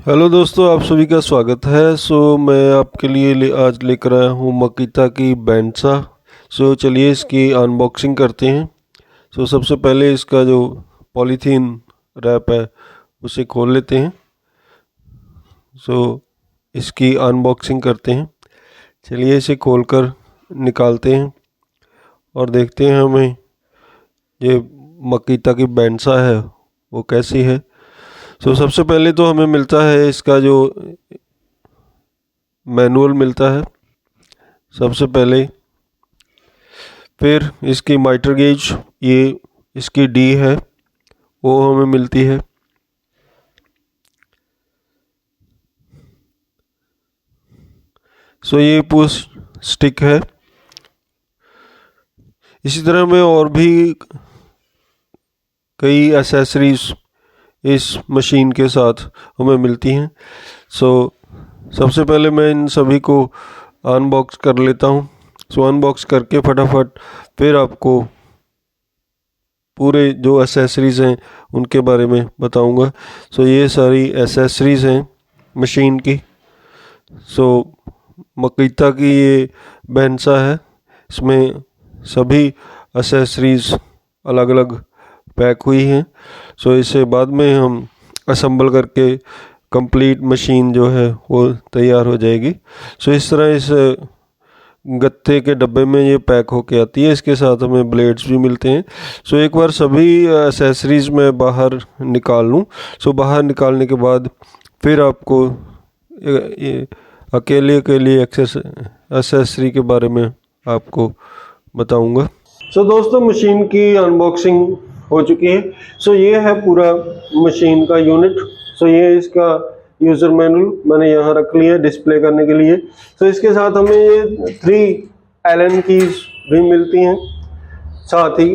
Hello दोस्तों, आप सभी का स्वागत है। मैं आपके लिए आज लेकर आया हूँ मकीता की बैंडसा। चलिए इसकी अनबॉक्सिंग करते हैं। सबसे पहले इसका जो पॉलीथीन रैप है उसे खोल लेते हैं। इसकी अनबॉक्सिंग करते हैं। चलिए इसे खोलकर निकालते हैं और देखते हैं हमें ये मकीता की बैंडसा है वो कैसी है। सबसे पहले तो हमें मिलता है इसका जो मैनुअल मिलता है सबसे पहले। फिर इसकी मीटर गेज, ये इसकी डी है वो हमें मिलती है। ये पुश स्टिक है। इसी तरह में और भी कई एसेसरीज इस मशीन के साथ हमें मिलती हैं। सबसे पहले मैं इन सभी को अनबॉक्स कर लेता हूँ। अनबॉक्स करके फटाफट फिर आपको पूरे जो एसेसरीज़ हैं उनके बारे में बताऊंगा। ये सारी एसेसरीज़ हैं मशीन की। मकीता की ये बैंडसा है, इसमें सभी एसेसरीज़ अलग अलग पैक हुई हैं। इसे बाद में हम असेंबल करके कंप्लीट मशीन जो है वो तैयार हो जाएगी। इस तरह इस गत्ते के डब्बे में ये पैक होके आती है। इसके साथ हमें ब्लेड्स भी मिलते हैं। एक बार सभी एसेसरीज मैं बाहर निकाल लूँ। बाहर निकालने के बाद फिर आपको ये अकेले एसेसरी के बारे में आपको बताऊंगा। दोस्तों, मशीन की अनबॉक्सिंग हो चुकी है। ये है पूरा मशीन का यूनिट। ये इसका यूज़र मैनुअल मैंने यहाँ रख लिया डिस्प्ले करने के लिए। इसके साथ हमें ये 3 एलन कीज भी मिलती हैं साथ ही।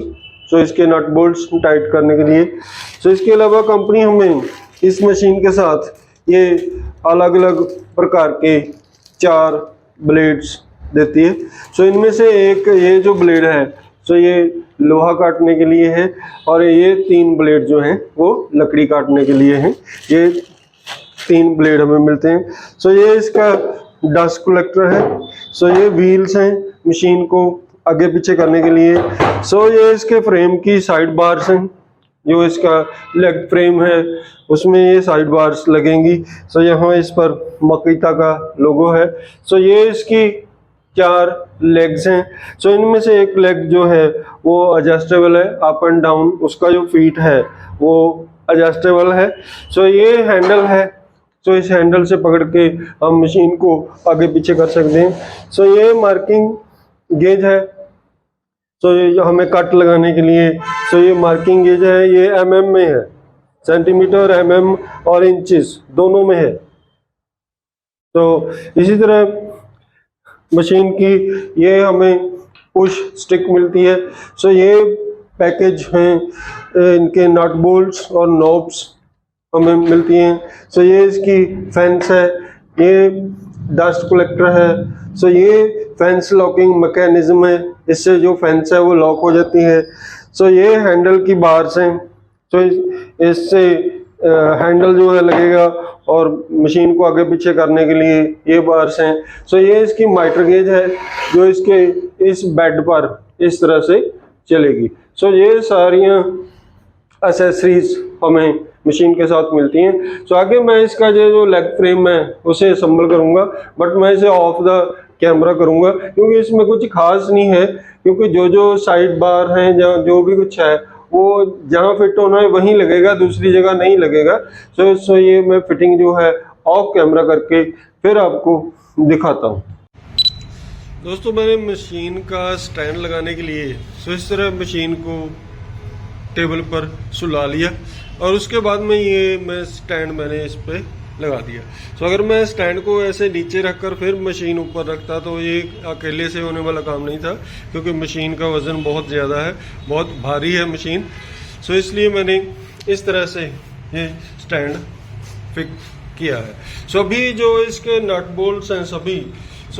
इसके नट बोल्ट्स टाइट करने के लिए। इसके अलावा कंपनी हमें इस मशीन के साथ ये अलग अलग प्रकार के 4 ब्लेड्स देती है। इनमें से एक ये जो ब्लेड है ये लोहा काटने के लिए है और ये 3 ब्लेड जो हैं वो लकड़ी काटने के लिए हैं। ये 3 ब्लेड हमें मिलते हैं। ये इसका डस्ट कलेक्टर है। ये व्हील्स हैं मशीन को आगे पीछे करने के लिए। ये इसके फ्रेम की साइड बार्स हैं। जो इसका लेग फ्रेम है उसमें ये साइड बार्स लगेंगी। यहाँ इस पर मकीता का लोगो है। ये इसकी 4 लेग्स हैं। इनमें से एक लेग जो है वो एडजस्टेबल है, अप एंड डाउन उसका जो फीट है वो एडजस्टेबल है। ये हैंडल है। इस हैंडल से पकड़ के हम मशीन को आगे पीछे कर सकते हैं। ये मार्किंग गेज है। ये हमें कट लगाने के लिए। ये मार्किंग गेज है, ये mm में है, सेंटीमीटर, mm और इंचेस दोनों में है। इसी तरह मशीन की ये हमें पुश स्टिक मिलती है। ये पैकेज हैं, इनके नट बोल्ट्स और नॉब्स हमें मिलती हैं। ये इसकी फेंस है, ये डस्ट कलेक्टर है। ये फेंस लॉकिंग मैकेनिज्म है, इससे जो फेंस है वो लॉक हो जाती है। ये हैंडल की बार्स हैं। इससे हैंडल जो है लगेगा और मशीन को आगे पीछे करने के लिए ये बार्स हैं। ये इसकी मीटर गेज है जो इसके इस बेड पर इस तरह से चलेगी। ये सारियां एसेसरीज हमें मशीन के साथ मिलती हैं। आगे मैं इसका जो लेग फ्रेम है उसे असेंबल करूंगा, बट मैं इसे ऑफ द कैमरा करूंगा क्योंकि इसमें कुछ खास नहीं है। क्योंकि जो साइड बार हैं जो भी कुछ है वो जहाँ फिट होना है वहीं लगेगा, दूसरी जगह नहीं लगेगा। ये मैं फिटिंग जो है ऑफ कैमरा करके फिर आपको दिखाता हूँ। दोस्तों, मैंने मशीन का स्टैंड लगाने के लिए इस तरह मशीन को टेबल पर सुला लिया और उसके बाद में मैं स्टैंड मैंने इस पे लगा दिया। अगर मैं स्टैंड को ऐसे नीचे रखकर फिर मशीन ऊपर रखता तो ये अकेले से होने वाला काम नहीं था, क्योंकि मशीन का वज़न बहुत ज़्यादा है, बहुत भारी है मशीन। इसलिए मैंने इस तरह से ये स्टैंड फिक्स किया है। अभी जो इसके नट बोल्ट्स हैं सभी,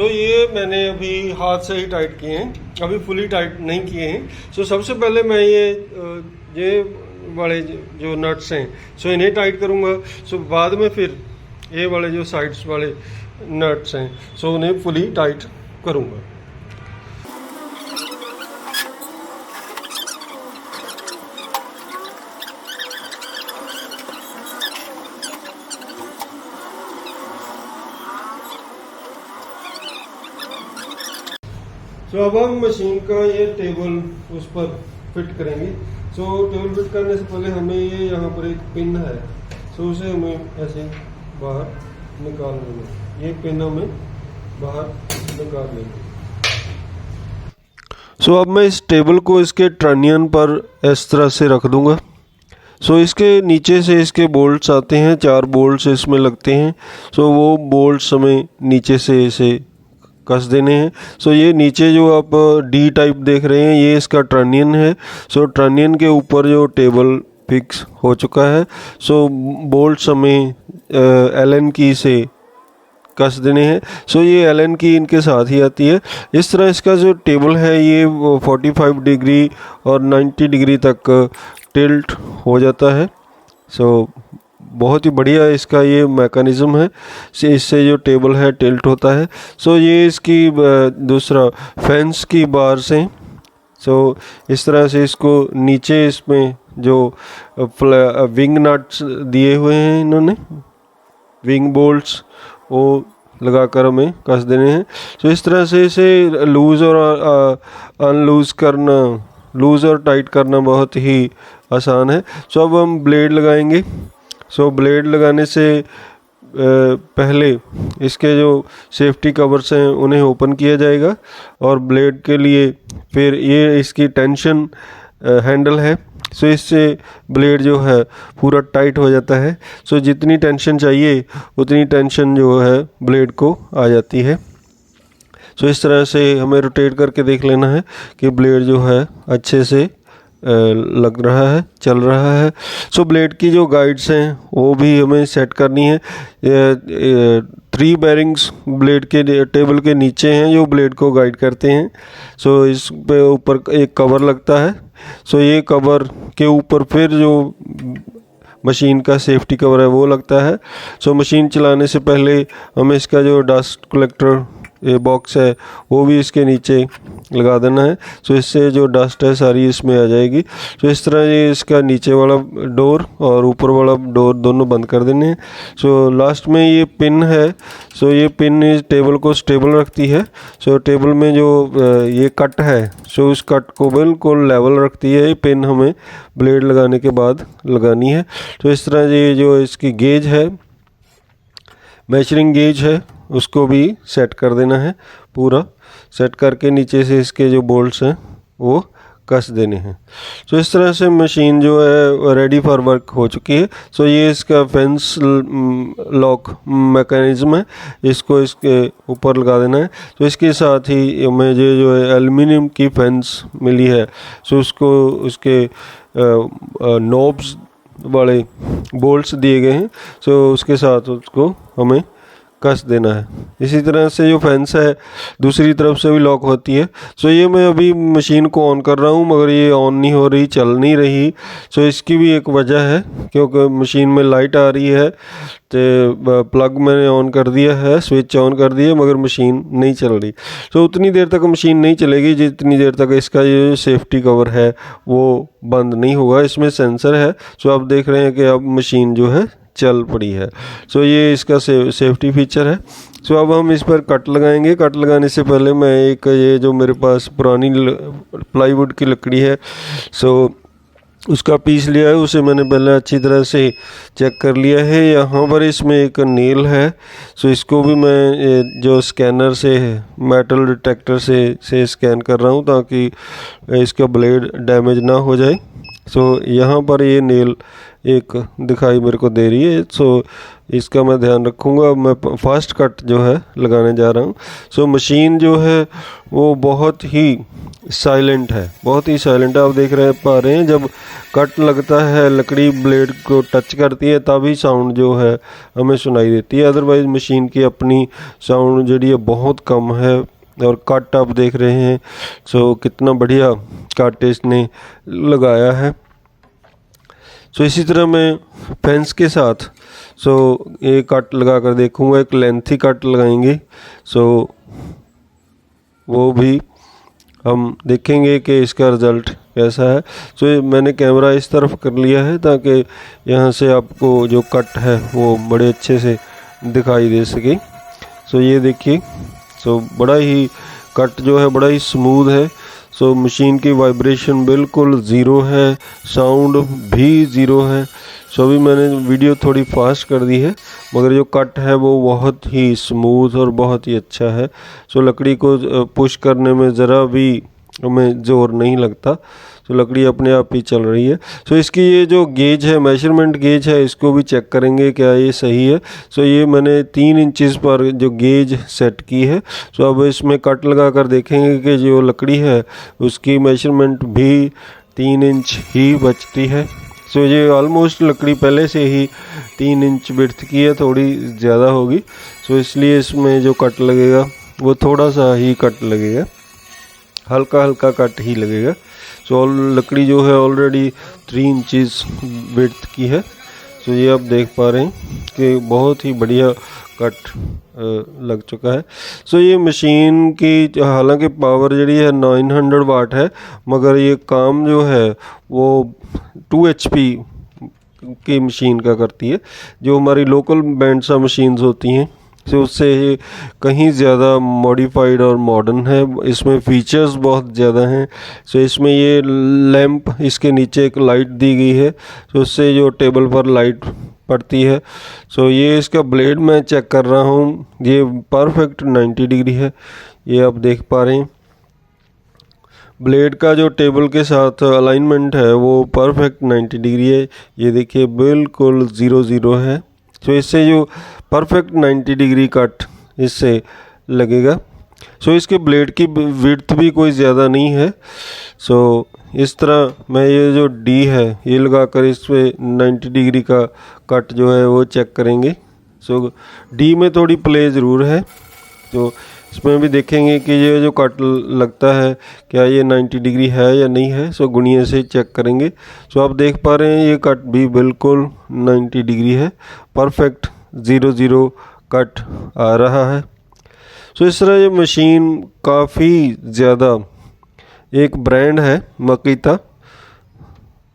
ये मैंने अभी हाथ से ही टाइट किए हैं, अभी फुली टाइट नहीं किए हैं। सबसे पहले मैं ये बड़े जो नट्स हैं इन्हें टाइट करूंगा। बाद में फिर ये वाले जो साइड्स वाले नट्स हैं सो उन्हें फुली टाइट करूँगा। अब हम मशीन का ये टेबल उस पर फिट करेंगे। टेबल फिट करने से पहले हमें ये यहाँ पर एक पिन है, उसे हमें ऐसे बाहर निकाल लेंगे। ये पिन हमें बाहर निकाल लेंगे। अब मैं इस टेबल को इसके ट्रानियन पर इस तरह से रख दूंगा। इसके नीचे से इसके बोल्ट्स आते हैं, 4 बोल्ट्स इसमें लगते हैं। वो बोल्ट्स हमें नीचे से इसे कस देने हैं। ये नीचे जो आप डी टाइप देख रहे हैं ये इसका ट्रानियन है। ट्रानियन के ऊपर जो टेबल फिक्स हो चुका है। बोल्ट्स हमें एलन की से कस देने हैं। ये एलन की इनके साथ ही आती है। इस तरह इसका जो टेबल है ये 45 डिग्री और 90 डिग्री तक टिल्ट हो जाता है। बहुत ही बढ़िया इसका ये मैकेनिज़्म है, इससे जो टेबल है टिल्ट होता है। ये इसकी दूसरा फेंस की बार्स हैं। इस तरह से इसको नीचे इसमें जो विंग नट्स दिए हुए हैं इन्होंने, विंग बोल्ट्स, वो लगाकर हमें कस देने हैं। इस तरह से इसे लूज़ और अनलूज़ करना, लूज़ और टाइट करना बहुत ही आसान है। अब हम ब्लेड लगाएंगे। ब्लेड लगाने से पहले इसके जो सेफ्टी कवर्स हैं उन्हें ओपन किया जाएगा और ब्लेड के लिए फिर ये इसकी टेंशन हैंडल है। इससे ब्लेड जो है पूरा टाइट हो जाता है। जितनी टेंशन चाहिए उतनी टेंशन जो है ब्लेड को आ जाती है। इस तरह से हमें रोटेट करके देख लेना है कि ब्लेड जो है अच्छे से लग रहा है, चल रहा है। ब्लेड की जो गाइड्स हैं वो भी हमें सेट करनी है। 3 बेरिंग्स ब्लेड के टेबल के नीचे हैं जो ब्लेड को गाइड करते हैं। इस पे ऊपर एक कवर लगता है। ये कवर के ऊपर फिर जो मशीन का सेफ्टी कवर है वो लगता है। मशीन चलाने से पहले हमें इसका जो डस्ट कलेक्टर ये बॉक्स है वो भी इसके नीचे लगा देना है। इससे जो डस्ट है सारी इसमें आ जाएगी। इस तरह ये इसका नीचे वाला डोर और ऊपर वाला डोर दोनों बंद कर देने हैं। लास्ट में ये पिन है। ये पिन इस टेबल को स्टेबल रखती है। टेबल में जो ये कट है उस कट को बिल्कुल लेवल रखती है। ये पिन हमें ब्लेड लगाने के बाद लगानी है। इस तरह ये जो इसकी गेज है, मेजरिंग गेज है, उसको भी सेट कर देना है। पूरा सेट करके नीचे से इसके जो बोल्ट्स हैं वो कस देने हैं। इस तरह से मशीन जो है रेडी फॉर वर्क हो चुकी है। ये इसका फेंस लॉक मैकेनिज़्म है, इसको इसके ऊपर लगा देना है। इसके साथ ही मुझे जो है एल्युमिनियम की फेंस मिली है। उसको उसके नॉब्स वाले बोल्ट्स दिए गए हैं। उसके साथ उसको हमें कस देना है। इसी तरह से जो फेंस है दूसरी तरफ से भी लॉक होती है। ये मैं अभी मशीन को ऑन कर रहा हूँ मगर ये ऑन नहीं हो रही, चल नहीं रही। इसकी भी एक वजह है क्योंकि मशीन में लाइट आ रही है। तो प्लग मैंने ऑन कर दिया है, स्विच ऑन कर दिया मगर मशीन नहीं चल रही। उतनी देर तक मशीन नहीं चलेगी जितनी देर तक इसका ये सेफ्टी कवर है वो बंद नहीं होगा। इसमें सेंसर है। आप देख रहे हैं कि अब मशीन जो है चल पड़ी है। ये इसका सेफ्टी फीचर है। अब हम इस पर कट लगाएंगे। कट लगाने से पहले मैं एक ये जो मेरे पास पुरानी प्लाईवुड की लकड़ी है उसका पीस लिया है। उसे मैंने पहले अच्छी तरह से चेक कर लिया है। यहाँ पर इसमें एक नेल है। इसको भी मैं जो स्कैनर से मेटल डिटेक्टर से स्कैन कर रहा हूँ ताकि इसका ब्लेड डैमेज ना हो जाए। यहाँ पर ये नेल एक दिखाई मेरे को दे रही है। इसका मैं ध्यान रखूँगा। मैं फास्ट कट जो है लगाने जा रहा हूँ। मशीन जो है वो बहुत ही साइलेंट है, बहुत ही साइलेंट है। आप देख रहे हैं जब कट लगता है लकड़ी ब्लेड को टच करती है तभी साउंड जो है हमें सुनाई देती है। अदरवाइज़ मशीन की अपनी साउंड जी है बहुत कम है। और कट आप देख रहे हैं कितना बढ़िया कट इसने लगाया है। इसी तरह मैं फेंस के साथ सो ये कट लगा कर देखूँगा, एक लेंथी कट लगाएंगे। सो वो भी हम देखेंगे कि इसका रिज़ल्ट कैसा है। सो ये मैंने कैमरा इस तरफ कर लिया है ताकि यहाँ से आपको जो कट है वो बड़े अच्छे से दिखाई दे सके। सो ये देखिए, सो बड़ा ही कट जो है बड़ा ही स्मूथ है। सो मशीन की वाइब्रेशन बिल्कुल ज़ीरो है, साउंड भी ज़ीरो है। सो अभी मैंने वीडियो थोड़ी फास्ट कर दी है, मगर जो कट है वो बहुत ही स्मूथ और बहुत ही अच्छा है। सो लकड़ी को पुश करने में ज़रा भी हमें ज़ोर नहीं लगता, तो लकड़ी अपने आप ही चल रही है। सो इसकी ये जो गेज है, मेजरमेंट गेज है, इसको भी चेक करेंगे क्या ये सही है। सो ये मैंने 3 इंचज़ पर जो गेज सेट की है। सो अब इसमें कट लगा कर देखेंगे कि जो लकड़ी है उसकी मेजरमेंट भी 3 इंच ही बचती है। सो ये ऑलमोस्ट लकड़ी पहले से ही 3 इंच विड्थ की है, थोड़ी ज़्यादा होगी। सो इसलिए इसमें जो कट लगेगा वो थोड़ा सा ही कट लगेगा, हल्का हल्का कट ही लगेगा। सो लकड़ी जो है ऑलरेडी 3 इंचज़ विड्थ की है। सो ये आप देख पा रहे हैं कि बहुत ही बढ़िया कट लग चुका है। सो ये मशीन की हालांकि पावर जी है 900 वाट है, मगर ये काम जो है वो 2 HP की मशीन का करती है। जो हमारी लोकल बैंडसा मशीन्स होती हैं तो उससे ये कहीं ज़्यादा मॉडिफाइड और मॉडर्न है, इसमें फीचर्स बहुत ज़्यादा हैं। सो इसमें ये लैंप, इसके नीचे एक लाइट दी गई है, तो उससे जो टेबल पर लाइट पड़ती है। सो ये इसका ब्लेड मैं चेक कर रहा हूँ, ये परफेक्ट 90 डिग्री है, ये आप देख पा रहे हैं। ब्लेड का जो टेबल के साथ अलाइनमेंट है वो परफेक्ट 90 डिग्री है, ये देखिए बिल्कुल 0 है। सो इससे जो परफेक्ट 90 डिग्री कट इससे लगेगा। सो इसके ब्लेड की विड्थ भी कोई ज़्यादा नहीं है। सो इस तरह मैं ये जो डी है ये लगाकर इस पे 90 डिग्री का कट जो है वो चेक करेंगे। सो डी में थोड़ी प्ले ज़रूर है, तो इसमें भी देखेंगे कि ये जो कट लगता है क्या ये 90 डिग्री है या नहीं है। सो गुणिया से चेक करेंगे। सो आप देख पा रहे हैं ये कट भी बिल्कुल 90 डिग्री है, परफेक्ट 0 कट आ रहा है। सो इस तरह ये मशीन काफ़ी ज़्यादा, एक ब्रांड है मकीता,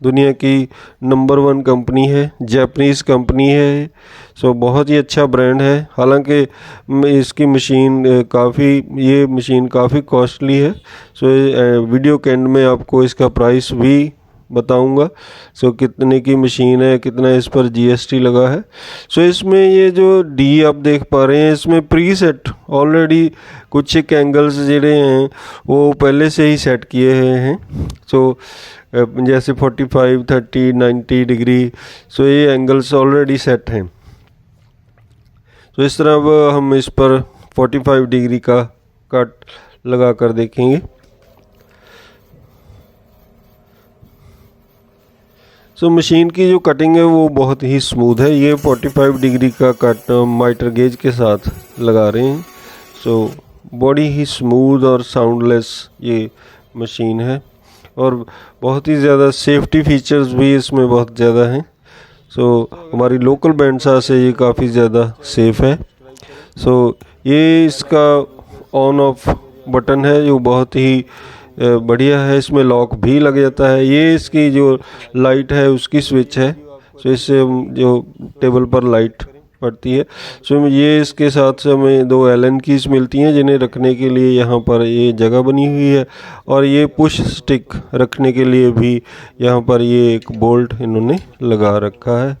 दुनिया की नंबर 1 कंपनी है, जापानीज़ कंपनी है। सो बहुत ही अच्छा ब्रांड है। हालांकि इसकी मशीन ये मशीन काफ़ी कॉस्टली है। सो वीडियो के एंड में आपको इसका प्राइस भी बताऊंगा। सो कितने की मशीन है, कितना इस पर GST लगा है। सो इसमें ये जो डी आप देख पा रहे हैं, इसमें प्री सेट ऑलरेडी कुछ एक एंगल्स ਜਿਹੜੇ हैं वो पहले से ही सेट किए हुए हैं। सो जैसे 45, 30, 90 डिग्री, सो ये एंगल्स ऑलरेडी सेट हैं। तो इस तरह अब हम इस पर 45 डिग्री का कट लगा कर देखेंगे। सो मशीन की जो कटिंग है वो बहुत ही स्मूथ है। ये 45 डिग्री का कट माइटर गेज के साथ लगा रहे हैं। सो बॉडी ही स्मूथ और साउंडलेस ये मशीन है, और बहुत ही ज़्यादा सेफ्टी फीचर्स भी इसमें बहुत ज़्यादा हैं। सो हमारी लोकल बैंडसा से ये काफ़ी ज़्यादा सेफ़ है। सो ये इसका ऑन ऑफ बटन है जो बहुत ही बढ़िया है, इसमें लॉक भी लग जाता है। ये इसकी जो लाइट है उसकी स्विच है। सो इससे जो टेबल पर लाइट पड़ती है। सो ये इसके साथ हमें 2 एलन कीज मिलती हैं जिन्हें रखने के लिए यहाँ पर ये जगह बनी हुई है, और ये पुश स्टिक रखने के लिए भी यहाँ पर ये एक बोल्ट इन्होंने लगा रखा है।